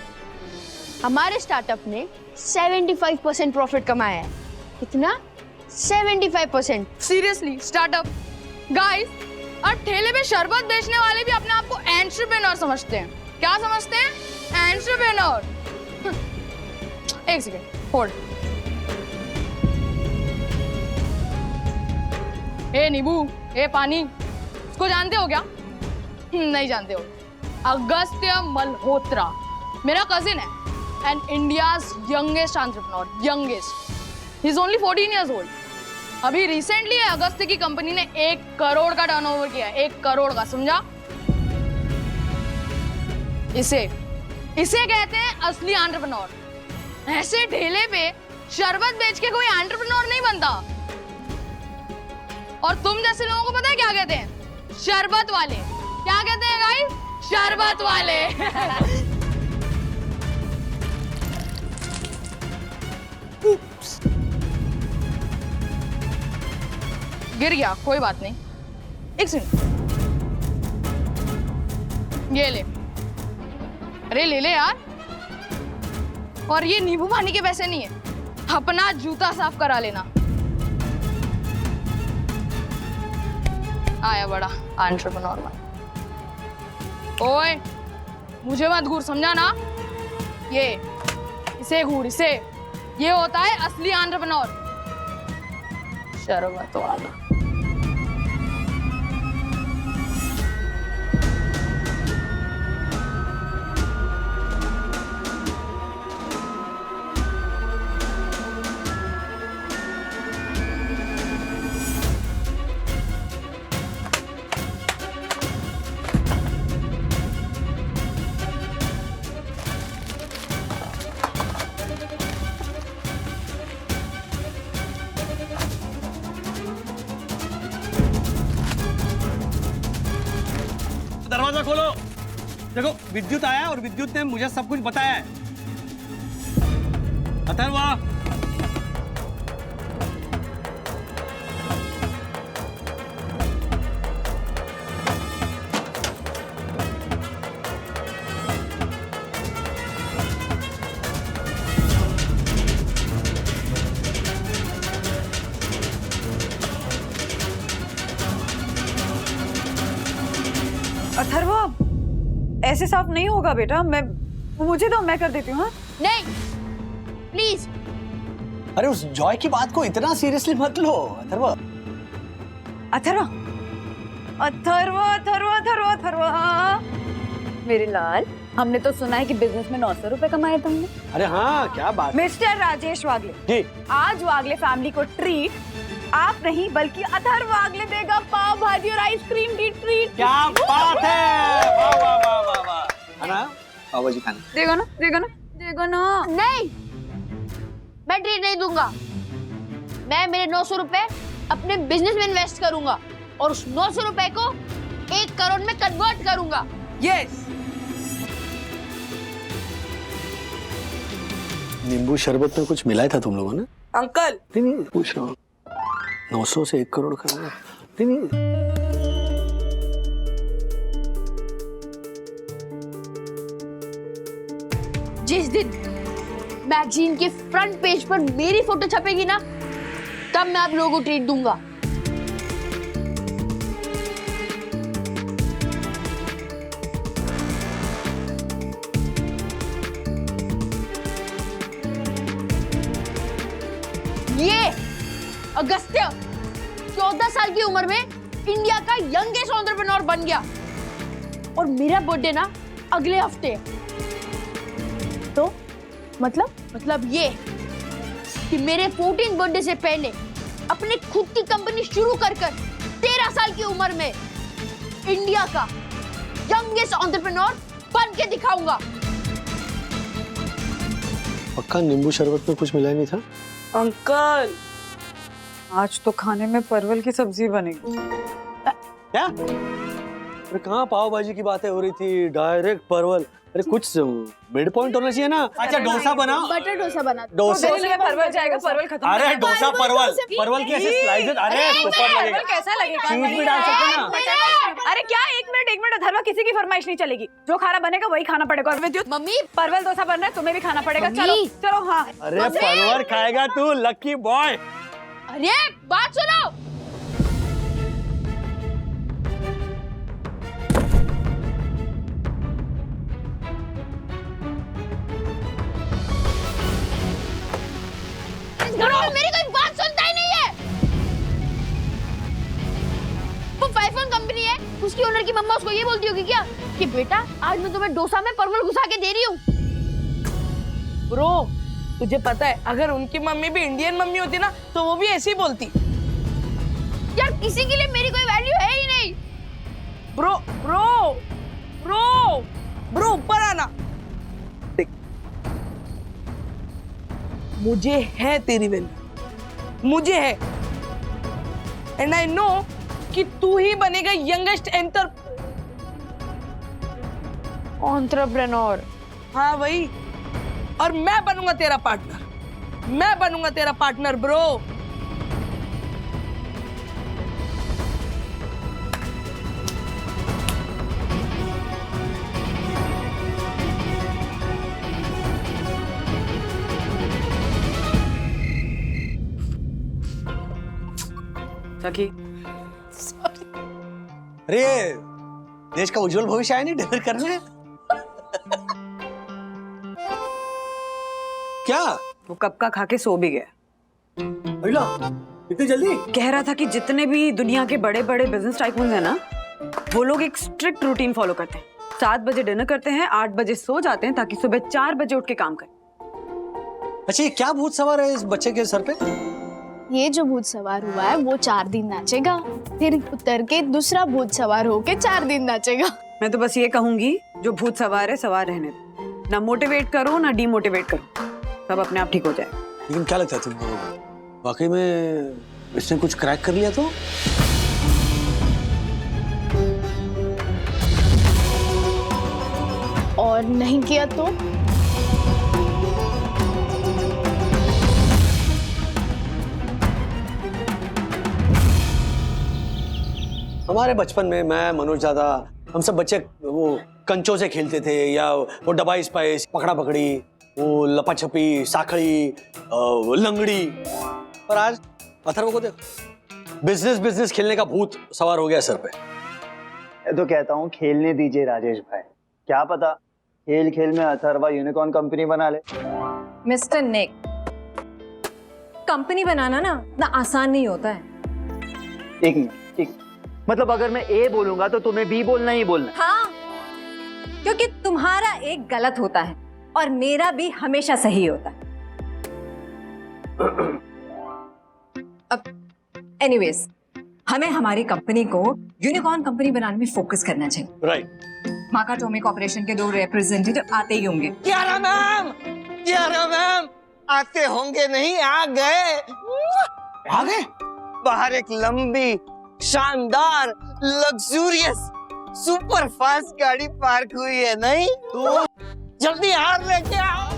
Speaker 7: हमारे स्टार्टअप ने 75% प्रॉफिट कमाया है। कितना? 75%।
Speaker 8: Seriously startup. गाइस, और ठेले पे शरबत बेचने वाले भी अपने आप को एंटरप्रेन्योर समझते हैं। क्या समझते हैं? एंटरप्रेन्योर। एक सेकंड, होल्ड। ए नींबू, ए पानी, इसको जानते हो क्या? नहीं जानते हो। अगस्त्य मल्होत्रा मेरा कजिन है and India's youngest entrepreneur, youngest. He is only 14 years old। अभी रिसेंटली अगस्त्य की कंपनी ने 1 करोड़ का टर्नओवर किया, 1 करोड़ का, समझा? इसे कहते हैं असली एंटरप्रेन्योर। ऐसे ठेले पे शरबत बेच के कोई एंटरप्रेन्योर नहीं बनता। और तुम जैसे लोगों को पता है क्या कहते हैं? शरबत वाले। क्या कहते हैं गाइस? शरबत वाले। गिर गया, कोई बात नहीं। एक सेकंड, ये ले। अरे ले ले यार। और ये नींबू पानी के पैसे नहीं है, अपना जूता साफ करा लेना। आया बड़ा एंटरप्रेन्योर। ओए, मुझे मत घूर, समझा ना? इसे घूर, इसे। ये होता है असली एंटरप्रेन्योर। शरबत वाला।
Speaker 6: दरवाजा खोलो। देखो, विद्युत आया और विद्युत ने मुझे सब कुछ बताया है। अथर्व,
Speaker 4: अथर्व, ऐसे साफ नहीं होगा बेटा। मुझे तो मैं कर देती हूँ। हाँ?
Speaker 7: नहीं, प्लीज।
Speaker 2: अरे उस जॉय की बात को इतना सीरियसली मत लो अथर्व।
Speaker 4: अथर्व, अथर्व, अथर्व, अथर्व, अथर्व, मेरे लाल, हमने तो सुना है कि बिजनेस में 900 रुपए कमाए तुमने।
Speaker 2: अरे हाँ, क्या बात।
Speaker 4: मिस्टर राजेश वागले
Speaker 2: जी,
Speaker 4: आज वागले फैमिली को ट्रीट आप नहीं बल्कि अथर्व अगले देगा पाव भाजी और आइसक्रीम की ट्रीट।
Speaker 2: क्या बात है, वाह वाह वाह वाह वाह। है ना पाव भाजी खाना?
Speaker 4: देगा ना देगा ना देगा ना।
Speaker 7: नहीं, मैं ट्रीट नहीं दूंगा। मैं मेरे 900 रुपए अपने बिजनेस में इन्वेस्ट करूंगा और उस 900 रुपए को 1 करोड़ में कन्वर्ट करूंगा।
Speaker 12: यस।
Speaker 2: नींबू शरबत में कुछ मिलाया था तुम लोगों ने?
Speaker 12: अंकल
Speaker 2: नहीं पूछ रहा हूँ, 900 से 1 करोड़ करना? नहीं
Speaker 7: जिस दिन मैगजीन के फ्रंट पेज पर मेरी फोटो छपेगी ना, तब मैं आप लोगों को ट्रीट दूंगा। ये अगस्त्य 14 साल की उम्र में इंडिया का यंगेस्ट एंटरप्रेन्योर बन गया और मेरा बर्थडे ना अगले हफ्ते है।
Speaker 11: तो मतलब
Speaker 7: ये कि मेरे 14 बर्थडे से पहले अपने खुद की कंपनी शुरू कर 13 साल की उम्र में इंडिया का यंगेस्ट एंटरप्रेन्योर बन के दिखाऊंगा।
Speaker 2: पक्का नींबू शरबत में कुछ मिलाया नहीं था?
Speaker 12: अंकल
Speaker 4: आज तो खाने में परवल की सब्जी बनेगी।
Speaker 2: क्या? अरे कहाँ पाव भाजी की बातें हो रही थी, डायरेक्ट परवल। अरे कुछ मिड पॉइंट होना चाहिए ना। अच्छा डोसा बना,
Speaker 11: बटर डोसा बना।
Speaker 2: डोसा।
Speaker 4: परवल जाएगा, परवल खत्म।
Speaker 2: अरे डोसा परवल की ऐसे स्लाइसेस। अरे सुपर लगेगा।
Speaker 4: कैसा लगेगा?
Speaker 2: चीज भी डाल सकते हैं ना।
Speaker 4: अरे क्या, एक मिनट धर्मा, किसी की फरमाइश नहीं चलेगी। जो खाना बनेगा वही खाना पड़ेगा। और विद्युत
Speaker 7: मम्मी
Speaker 4: परवल डोसा बन रहा है, तुम्हें भी खाना पड़ेगा। चलो
Speaker 7: मम्मी।
Speaker 4: चलो। हाँ
Speaker 2: अरे परवल खाएगा तू, लकी बॉय।
Speaker 7: अरे बात सुनो। इस घर में मेरी कोई बात सुनता ही नहीं है। वो फाइफोन कंपनी है, उसकी ओनर की मम्मा उसको ये बोलती होगी क्या कि बेटा आज मैं तुम्हें डोसा में परवल घुसा के दे रही हूँ।
Speaker 12: ब्रो, तुझे पता है अगर उनकी मम्मी भी इंडियन मम्मी होती ना तो वो भी ऐसे ही बोलती।
Speaker 7: यार किसी के लिए मेरी कोई वैल्यू है ही नहीं।
Speaker 12: ब्रो ब्रो ब्रो ब्रो ऊपर आना। मुझे है तेरी वैल्यू, मुझे है। एंड आई नो कि तू ही बनेगा यंगेस्ट एंटरप्रेन्योर। हाँ वही। और मैं बनूंगा तेरा पार्टनर, मैं बनूंगा तेरा पार्टनर ब्रो।
Speaker 4: सखी
Speaker 2: अरे देश का उज्जवल भविष्य है नहीं, डिनर करना है। क्या?
Speaker 4: वो कब का खा के सो भी गया।
Speaker 2: इतनी जल्दी?
Speaker 4: कह रहा था कि जितने भी दुनिया के बड़े बड़े बिजनेस टाइकून्स हैं ना, वो लोग एक स्ट्रिक्ट रूटीन फॉलो करते हैं। 7 बजे डिनर करते हैं, 8 बजे सो जाते हैं ताकि सुबह 4 बजे उठ के काम करें।
Speaker 2: अच्छा ये क्या भूत सवार है इस बच्चे के सर पे?
Speaker 11: ये जो भूत सवार हुआ है वो 4 दिन नाचेगा, फिर उतर के दूसरा भूत सवार होके 4 दिन नाचेगा।
Speaker 4: मैं तो बस ये कहूंगी, जो भूत सवार है सवार रहने दो, ना मोटिवेट करो ना डीमोटिवेट करो, सब अपने आप ठीक हो जाएगा।
Speaker 2: लेकिन क्या लगता है तुमको, वाकई में इसने कुछ क्रैक कर लिया तो?
Speaker 11: और नहीं किया तो?
Speaker 2: हमारे बचपन में मैं, मनोज दादा, हम सब बच्चे वो कंचों से खेलते थे, या वो डबाई स्पाइस, पकड़ा पकड़ी, वो लपा छपी, साखड़ी, लंगड़ी। और आज अथर्व को देखो, बिजनेस खेलने का भूत सवार हो गया सर पे।
Speaker 13: मैं तो कहता हूँ खेलने दीजिए राजेश भाई, क्या पता खेल खेल में अथर्वा यूनिकॉर्न कंपनी बना ले।
Speaker 14: मिस्टर निक, कंपनी बनाना ना इतना आसान नहीं होता है।
Speaker 13: एक मिनट, एक मतलब अगर मैं ए बोलूंगा तो तुम्हें बी बोलना ही बोलना।
Speaker 14: हाँ, क्योंकि तुम्हारा एक गलत होता है और मेरा भी हमेशा सही होता है। अब एनीवेज, हमें हमारी कंपनी को यूनिकॉर्न कंपनी बनाने में फोकस करना चाहिए।
Speaker 9: राइट।
Speaker 14: माकाटोमी कॉर्पोरेशन के 2 रिप्रेजेंटेटिव आते ही होंगे।
Speaker 12: क्यारा मैम आते होंगे नहीं, आ गए। बाहर एक लंबी शानदार लग्जूरियस सुपर फास्ट गाड़ी पार्क हुई है, नहीं? तो जल्दी हार लेके आओ।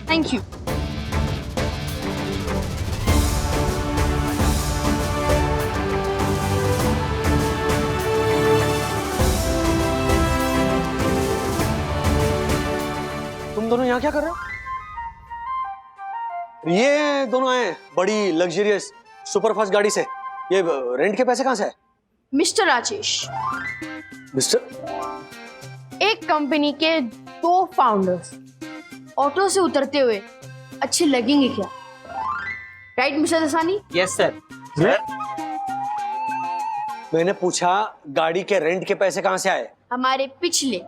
Speaker 7: Thank you.
Speaker 2: तुम दोनों यहाँ क्या कर रहे हो? ये दोनों आए बड़ी लग्जरियस सुपरफास्ट गाड़ी से। ये रेंट के पैसे कहाँ से आए?
Speaker 7: मिस्टर राजेश,
Speaker 2: मिस्टर,
Speaker 7: एक कंपनी के 2 फाउंडर्स ऑटो से उतरते हुए अच्छे लगेंगे क्या? Right mister Dasani?
Speaker 5: Yes sir.
Speaker 2: मैंने पूछा गाड़ी के रेंट के पैसे कहाँ से आए?
Speaker 7: हमारे पिछले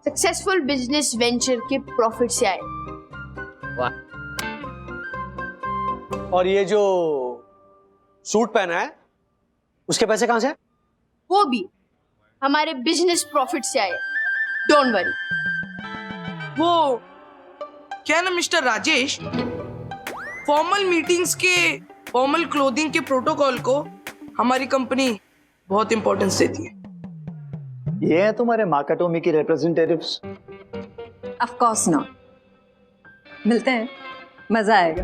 Speaker 7: सक्सेसफुल बिजनेस वेंचर के प्रॉफिट से आए।
Speaker 2: और ये जो सूट पहना है उसके पैसे कहाँ से आए?
Speaker 7: वो भी हमारे बिजनेस प्रॉफिट से आए। Don't worry.
Speaker 12: वो क्या ना मिस्टर राजेश, फॉर्मल मीटिंग्स के फॉर्मल क्लोथिंग के प्रोटोकॉल को हमारी कंपनी बहुत इंपॉर्टेंस देती है।
Speaker 13: ये है तुम्हारे माकाटोमी की रिप्रेजेंटेटिव्स?
Speaker 14: Of course not. मिलते हैं, मजा आएगा।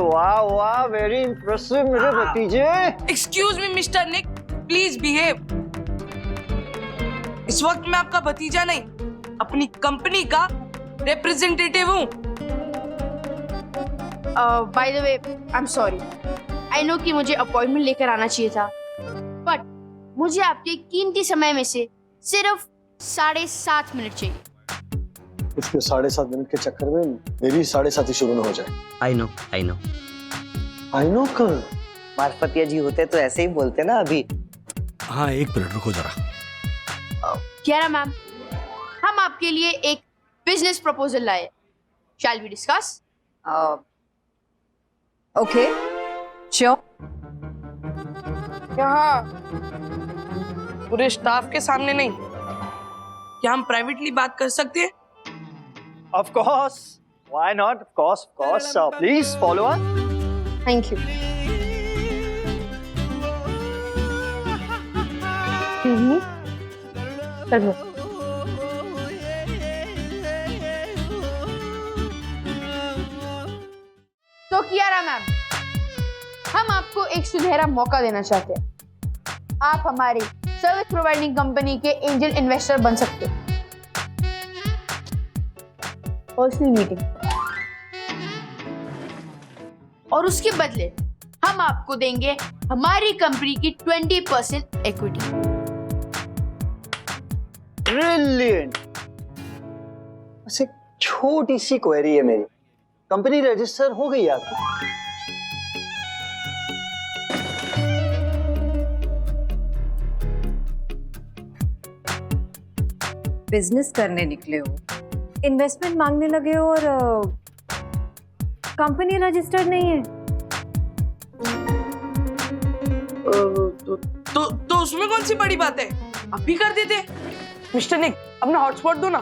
Speaker 13: वाह वाह, वेरी इंप्रेसिव मेरे भतीजे।
Speaker 12: Excuse me mister Nick, please behave. इस वक्त मैं आपका भतीजा नहीं, अपनी कंपनी का रिप्रेजेंटेटिव हूँ।
Speaker 7: By the way, I am sorry. I know कि मुझे अपॉइंटमेंट लेकर आना चाहिए था, बट मुझे आपके कीमती समय में से सिर्फ 7.5 मिनट चाहिए।
Speaker 2: इसके 7.5 मिनट के चक्कर में मेरी 7.5 शुरू न हो जाए।
Speaker 5: आई नो
Speaker 2: आई नो कर
Speaker 12: मार्फतिया जी होते तो ऐसे ही बोलते ना अभी।
Speaker 9: हाँ, 1 मिनट रुको जरा।
Speaker 7: क्यारा मैम, हम आपके लिए एक बिजनेस प्रपोजल लाए। Shall we discuss?
Speaker 14: Okay, sure.
Speaker 12: यहाँ पूरे स्टाफ के सामने नहीं, क्या हम प्राइवेटली बात कर सकते हैं?
Speaker 13: Of course, why not? Of course, please follow us.
Speaker 7: Thank you. तो कियारा मैम, हम आपको एक सुनहरा मौका देना चाहते हैं। आप हमारी सर्विस प्रोवाइडिंग कंपनी के एंजल इन्वेस्टर बन सकते हैं। पर्सनल मीटिंग, और उसके बदले हम आपको देंगे हमारी कंपनी की 20% इक्विटी।
Speaker 13: Brilliant. बस एक छोटी सी क्वेरी है मेरी, कंपनी रजिस्टर हो गई आपकी?
Speaker 14: बिजनेस करने निकले हो, इन्वेस्टमेंट मांगने लगे हो और कंपनी रजिस्टर्ड नहीं है।
Speaker 12: तो उसमें कौन सी बड़ी बात है, आप भी कर देते। मिस्टर निक, अपना हॉटस्पॉट दो ना।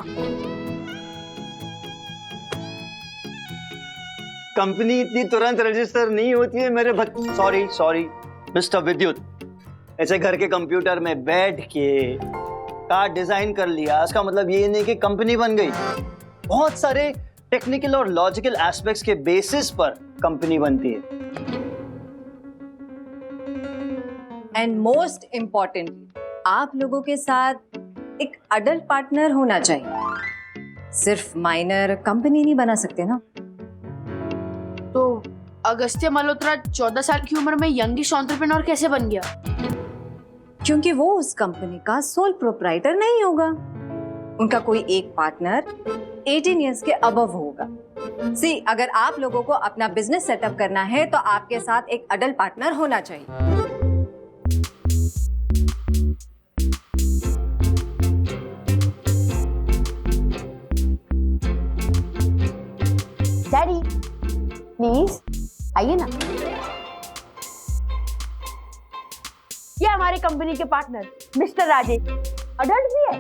Speaker 13: कंपनी इतनी तुरंत रजिस्टर नहीं होती है मेरे सॉरी मिस्टर विद्युत। ऐसे घर के कंप्यूटर में बैठ के कार्ड डिजाइन कर लिया, इसका मतलब ये नहीं कि कंपनी बन गई। बहुत सारे टेक्निकल और लॉजिकल एस्पेक्ट्स के बेसिस पर कंपनी बनती है।
Speaker 14: एंड मोस्ट इम्पोर्टेंटली, आप लोगों के साथ एक अडल्ट पार्टनर होना चाहिए। सिर्फ माइनर कंपनी नहीं बना सकते ना।
Speaker 7: तो अगस्त्य मल्होत्रा 14 साल की उम्र में यंगेस्ट एंटरप्रेन्योर कैसे बन गया?
Speaker 14: क्योंकि वो उस कंपनी का सोल प्रोप्राइटर नहीं होगा। उनका कोई एक पार्टनर 18 इयर्स के अबव होगा। सी, अगर आप लोगों को अपना बिजनेस सेटअप करना है तो आपके साथ एक अडल्ट पार्टनर होना चाहिए।
Speaker 7: डैडी प्लीज आइए ना। ये हमारे कंपनी के पार्टनर मिस्टर राजेश, अडल्ट भी है।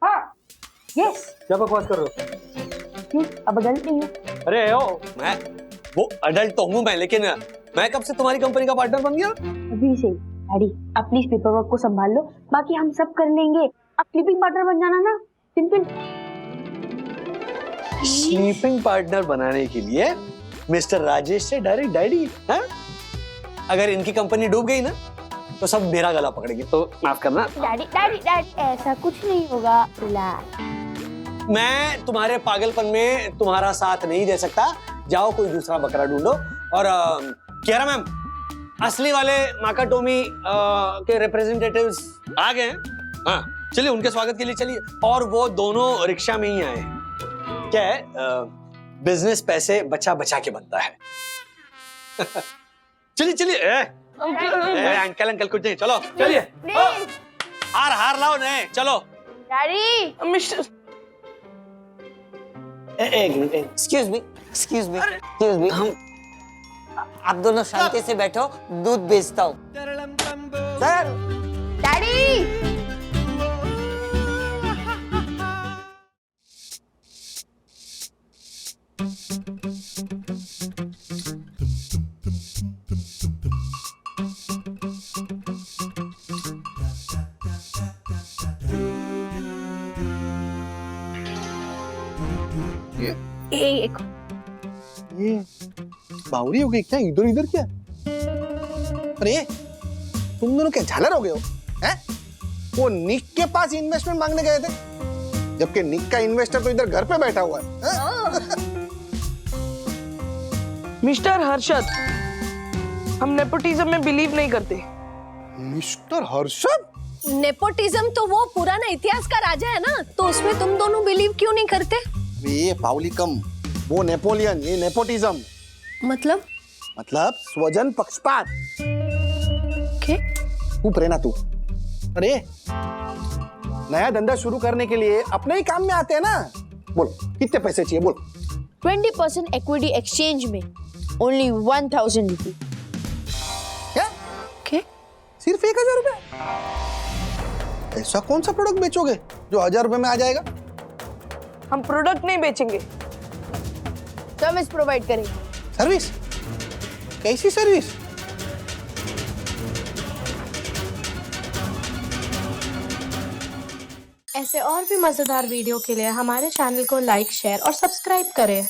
Speaker 7: हाँ यस।
Speaker 2: क्या बकवास कर रहे हो?
Speaker 7: क्यों अब अडल्ट नहीं हो?
Speaker 2: अरे ओ, मैं वो अडल्ट तो हूँ मैं, लेकिन मैं कब से तुम्हारी कंपनी का पार्टनर बन गया?
Speaker 7: अभी से। डैडी आप प्लीज पेपर वर्क को संभाल लो, बाकी हम सब कर लेंगे। आप स्लीपिंग पार्टनर बन जाना ना, सिंपल।
Speaker 2: स्लीपिंग पार्टनर बनाने के लिए मिस्टर राजेश से डायरेक्ट डैडी? हाँ? अगर इनकी कंपनी डूब गई ना तो सब मेरा गला पकड़ेगी, तो माफ करना।
Speaker 7: डैडी डैडी डैडी ऐसा कुछ नहीं होगा, रिलैक्स।
Speaker 2: मैं तुम्हारे पागलपन में तुम्हारा साथ नहीं दे सकता। जाओ कोई दूसरा बकरा ढूंढो। और कियारा मैम, असली वाले माकाटोमी के रिप्रेजेंटेटिव्स आ गए हैं। हाँ चलिए, उनके स्वागत के लिए चलिए। और वो दोनों रिक्शा में ही आए। क्या है, बिजनेस पैसे बचा बचा के बनता है। चलिए चलिए। अंकल अंकल कुछ नहीं, चलो चलिए। हार लाओ नहीं, चलो।
Speaker 7: डैडी
Speaker 12: मिस्टर
Speaker 13: एक्सक्यूज मी हम आप दोनों शांति से बैठो, दूध बेचता हूँ। सर
Speaker 7: डैडी एक
Speaker 9: ये बावरी हो गई क्या? इधर इधर क्या? अरे तुम दोनों क्या झालर हो गए हो? हैं? वो निक के पास इन्वेस्टमेंट मांगने गए थे, जबकि निक का इन्वेस्टर तो इधर घर पे बैठा हुआ है।
Speaker 12: मिस्टर हर्षद, हम नेपोटिज्म में बिलीव नहीं करते।
Speaker 9: मिस्टर हर्षद?
Speaker 11: नेपोटिज्म तो वो पुराना इतिहास का राजा है ना, तो उसमें तुम दोनों बिलीव क्यों नहीं करते?
Speaker 9: ये पावली कम, वो नेपोलियन, ये नेपोटिज्म।
Speaker 11: मतलब
Speaker 9: स्वजन पक्षपात।
Speaker 11: क्या?
Speaker 9: तू प्रेरणा तू। अरे नया धंधा शुरू करने के लिए अपने ही काम में आते हैं ना। बोल कितने पैसे चाहिए बोल।
Speaker 7: 20% इक्विटी एक्सचेंज में ओनली 1000 रुपये।
Speaker 9: क्या? सिर्फ 1000 रुपए? ऐसा कौन सा प्रोडक्ट बेचोगे जो 1000 रुपए में आ जाएगा?
Speaker 12: हम प्रोडक्ट नहीं बेचेंगे,
Speaker 7: सर्विस प्रोवाइड करेंगे।
Speaker 9: सर्विस? कैसी सर्विस?
Speaker 11: ऐसे और भी मजेदार वीडियो के लिए हमारे चैनल को लाइक, शेयर और सब्सक्राइब करें।